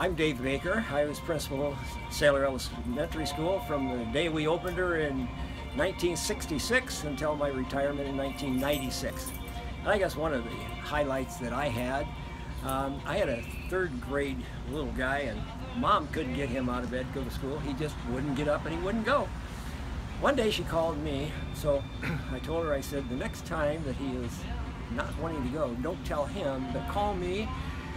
I'm Dave Baker. I was principal at Saylor Elementary School from the day we opened her in 1966 until my retirement in 1996. And I guess one of the highlights that I had a third grade little guy, and Mom couldn't get him out of bed to go to school. He just wouldn't get up and he wouldn't go. One day she called me, so I told her, I said, the next time that he is not wanting to go, don't tell him, but call me,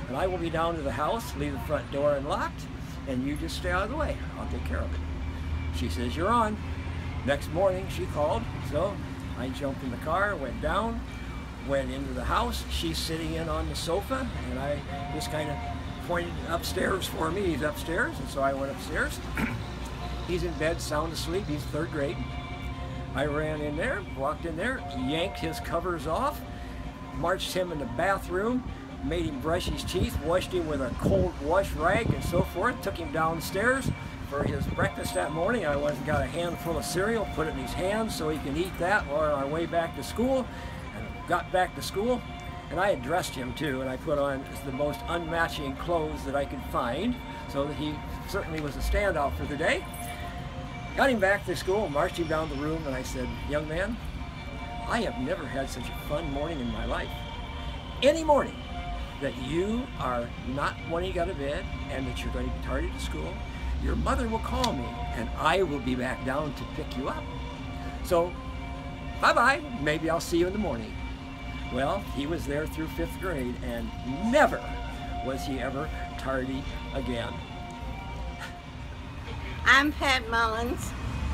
and I will be down to the house, leave the front door unlocked, and you just stay out of the way. I'll take care of it. She says, you're on. Next morning she called, so I jumped in the car, went down, went into the house. She's sitting in on the sofa, and I just kind of pointed upstairs for me. He's upstairs, and so I went upstairs. He's in bed, sound asleep. He's third grade. I ran in there, walked in there, yanked his covers off, marched him in the bathroom, made him brush his teeth, washed him with a cold wash rag and so forth, took him downstairs for his breakfast that morning. I went and got a handful of cereal, put it in his hands so he can eat that on our way back to school, and got back to school. And I had dressed him too, and I put on the most unmatching clothes that I could find so that he certainly was a standout for the day. Got him back to school, marched him down the room, and I said, young man, I have never had such a fun morning in my life. Any morning that you are not wanting to get out of bed and that you're going to be tardy to school, your mother will call me and I will be back down to pick you up. So, bye-bye, maybe I'll see you in the morning. Well, he was there through 5th grade and never was he ever tardy again. I'm Pat Mullins,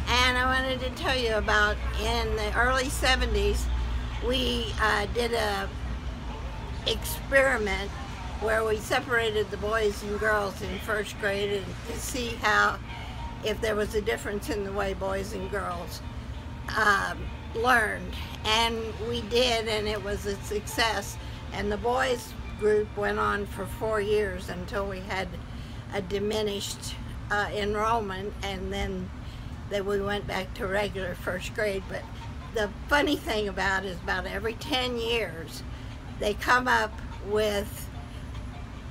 and I wanted to tell you about, in the early 70s, we did a experiment where we separated the boys and girls in 1st grade and to see if there was a difference in the way boys and girls learned. And we did, and it was a success. And the boys group went on for 4 years until we had a diminished enrollment, and then we went back to regular 1st grade. But the funny thing about it is about every 10 years they come up with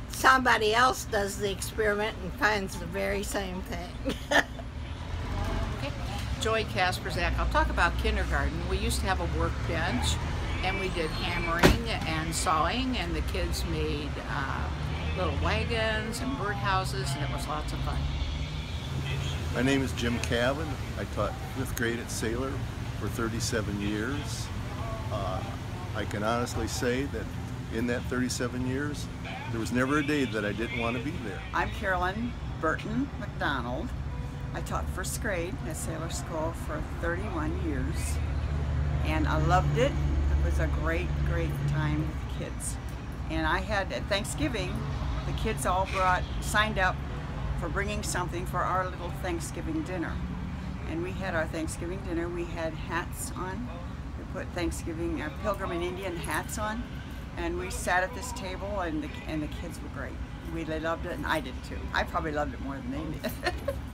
somebody else does the experiment and finds the very same thing. Okay. Joy Casper, Zach. I'll talk about kindergarten. We used to have a workbench, and we did hammering and sawing, and the kids made little wagons and birdhouses, and it was lots of fun. My name is Jim Cabin. I taught 5th grade at Saylor for 37 years. I can honestly say that in that 37 years, there was never a day that I didn't want to be there. I'm Carolyn Burton McDonald. I taught 1st grade at Saylor School for 31 years, and I loved it. It was a great, great time with the kids. And I had, at Thanksgiving, the kids all signed up for bringing something for our little Thanksgiving dinner. And we had our Thanksgiving dinner. We had hats on. We put Thanksgiving, our Pilgrim and Indian hats on, and we sat at this table, and the kids were great. They loved it, and I did too. I probably loved it more than they did.